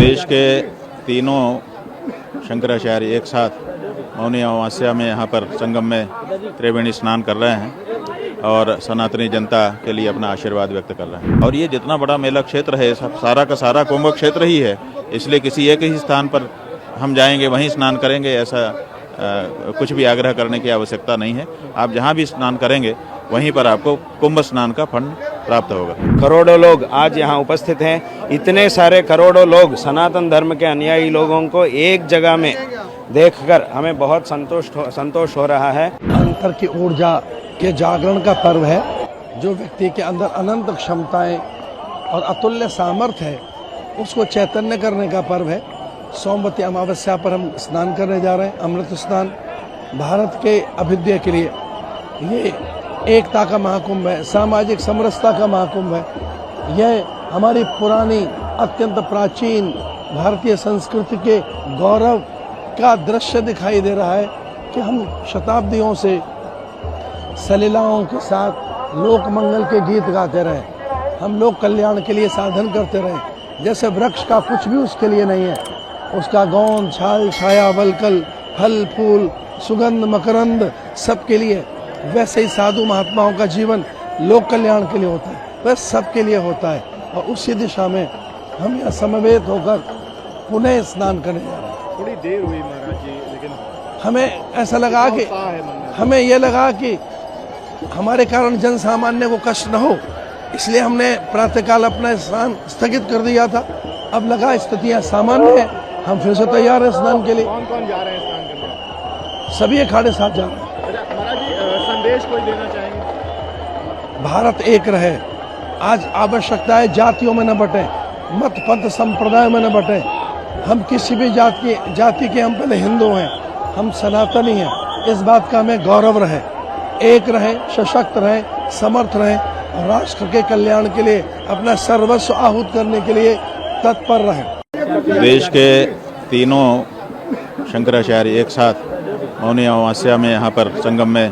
देश के तीनों शंकराचार्य एक साथ मौनी अमावस्या में यहाँ पर संगम में त्रिवेणी स्नान कर रहे हैं और सनातनी जनता के लिए अपना आशीर्वाद व्यक्त कर रहे हैं। और ये जितना बड़ा मेला क्षेत्र है सारा का सारा कुंभ क्षेत्र ही है, इसलिए किसी एक ही स्थान पर हम जाएंगे वहीं स्नान करेंगे ऐसा कुछ भी आग्रह करने की आवश्यकता नहीं है। आप जहाँ भी स्नान करेंगे वहीं पर आपको कुंभ स्नान का फल प्राप्त होगा। करोड़ों लोग आज यहाँ उपस्थित हैं। इतने सारे करोड़ों लोग सनातन धर्म के अनुयायी लोगों को एक जगह में देखकर हमें बहुत संतोष हो रहा है। अंतर की ऊर्जा के जागरण का पर्व है, जो व्यक्ति के अंदर अनंत क्षमताएं और अतुल्य सामर्थ्य है उसको चैतन्य करने का पर्व है। सोमवती अमावस्या पर हम स्नान करने जा रहे हैं, अमृत स्नान। भारत के अभ्युदय के लिए ये एकता का महाकुंभ है, सामाजिक समरसता का महाकुंभ है। यह हमारी पुरानी अत्यंत प्राचीन भारतीय संस्कृति के गौरव का दृश्य दिखाई दे रहा है कि हम शताब्दियों से सलीलाओं के साथ लोक मंगल के गीत गाते रहे, हम लोक कल्याण के लिए साधन करते रहे। जैसे वृक्ष का कुछ भी उसके लिए नहीं है, उसका गोंद छाल छाया वलकल फल फूल सुगंध मकरंद सबके लिए, वैसे ही साधु महात्माओं का जीवन लोक कल्याण के लिए होता है, वह सबके लिए होता है। और उसी दिशा में हम यहाँ समवेत होकर पुनः स्नान करने जा रहे हैं। थोड़ी देर हुई महाराज जी, लेकिन हमें ऐसा लगा कि हमें ये लगा कि हमारे कारण जन सामान्य को कष्ट न हो, इसलिए हमने प्रातःकाल अपना स्नान स्थगित कर दिया था। अब लगा स्थितियाँ सामान्य है, हम फिर से तैयार हैं स्नान के लिए। कौन कौन जा रहे हैं स्नान करने? सभी अखाड़े साथ जा रहे हैं। महाराज जी, संदेश कोई देना चाहेंगे? भारत एक रहे। आज आवश्यकता है जातियों में न बटे, मत पंथ संप्रदाय में न बटे। हम किसी भी जाति के हम पहले हिंदू हैं, हम सनातनी हैं, इस बात का हमें गौरव रहे। एक रहे, सशक्त रहे, समर्थ रहे और राष्ट्र के कल्याण के लिए अपना सर्वस्व आहूत करने के लिए तत्पर रहे। देश के तीनों शंकराचार्य एक साथ मौनी अमावस्या में यहाँ पर संगम में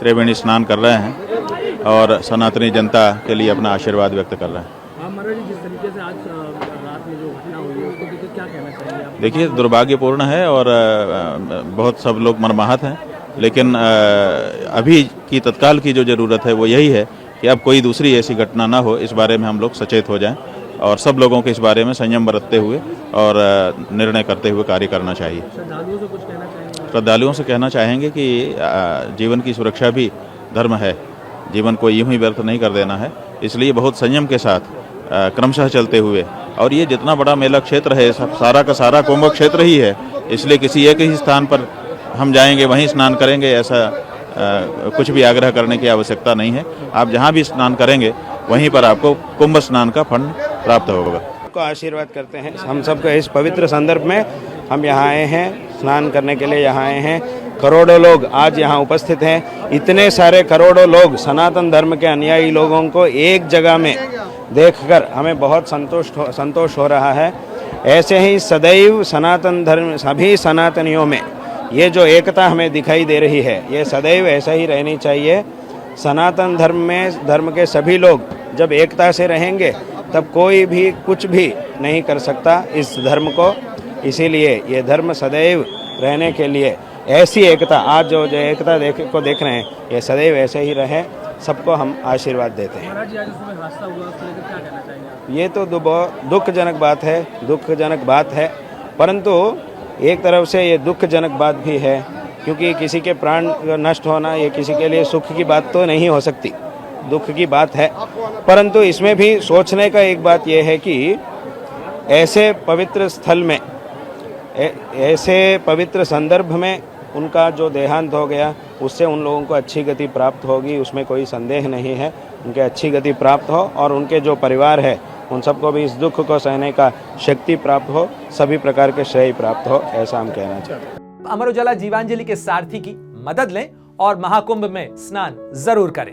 त्रिवेणी स्नान कर रहे हैं और सनातनी जनता के लिए अपना आशीर्वाद व्यक्त कर रहे हैं। महाराज जी, जिस तरीके से आज रात में जो घटना हुई है उसको देखिए क्या कहना चाहेंगे आप? देखिए, दुर्भाग्यपूर्ण है और बहुत सब लोग मर्माहत हैं, लेकिन अभी की तत्काल की जो ज़रूरत है वो यही है कि अब कोई दूसरी ऐसी घटना ना हो, इस बारे में हम लोग सचेत हो जाएं और सब लोगों को इस बारे में संयम बरतते हुए और निर्णय करते हुए कार्य करना चाहिए। श्रद्धालुओं से कुछ कहना चाहेंगे? श्रद्धालुओं से कहना चाहेंगे कि जीवन की सुरक्षा भी धर्म है, जीवन को यूं ही व्यर्थ नहीं कर देना है, इसलिए बहुत संयम के साथ क्रमशः चलते हुए। और ये जितना बड़ा मेला क्षेत्र है सारा का सारा कुंभ क्षेत्र ही है, इसलिए किसी एक ही स्थान पर हम जाएंगे वहीं स्नान करेंगे ऐसा कुछ भी आग्रह करने की आवश्यकता नहीं है। आप जहाँ भी स्नान करेंगे वहीं पर आपको कुंभ स्नान का फल प्राप्त होगा। को आशीर्वाद करते हैं। हम सबको इस पवित्र संदर्भ में हम यहाँ आए हैं, स्नान करने के लिए यहाँ आए हैं। करोड़ों लोग आज यहाँ उपस्थित हैं। इतने सारे करोड़ों लोग सनातन धर्म के अनुयायी लोगों को एक जगह में देखकर हमें बहुत संतोष हो रहा है। ऐसे ही सदैव सनातन धर्म सभी सनातनियों में ये जो एकता हमें दिखाई दे रही है, ये सदैव ऐसा ही रहनी चाहिए। सनातन धर्म में धर्म के सभी लोग जब एकता से रहेंगे तब कोई भी कुछ भी नहीं कर सकता इस धर्म को। इसीलिए ये धर्म सदैव रहने के लिए ऐसी एकता, आज जो एकता देख रहे हैं, ये सदैव ऐसे ही रहे। सबको हम आशीर्वाद देते हैं। महाराज जी, आज इसमें हादसा हुआ, उसको लेकर क्या कहना चाहेंगे आप? ये तो दुखजनक बात है, परंतु एक तरफ से ये दुखजनक बात भी है, क्योंकि किसी के प्राण नष्ट होना ये किसी के लिए सुख की बात तो नहीं हो सकती, दुख की बात है। परंतु इसमें भी सोचने का एक बात यह है कि ऐसे पवित्र स्थल में, ऐसे पवित्र संदर्भ में उनका जो देहांत हो गया, उससे उन लोगों को अच्छी गति प्राप्त होगी, उसमें कोई संदेह नहीं है। उनके अच्छी गति प्राप्त हो और उनके जो परिवार है उन सबको भी इस दुख को सहने का शक्ति प्राप्त हो, सभी प्रकार के श्रेय प्राप्त हो, ऐसा हम कहना चाहते हैं। अमर उजाला जीवांजलि के सारथी की मदद लें और महाकुंभ में स्नान जरूर करें।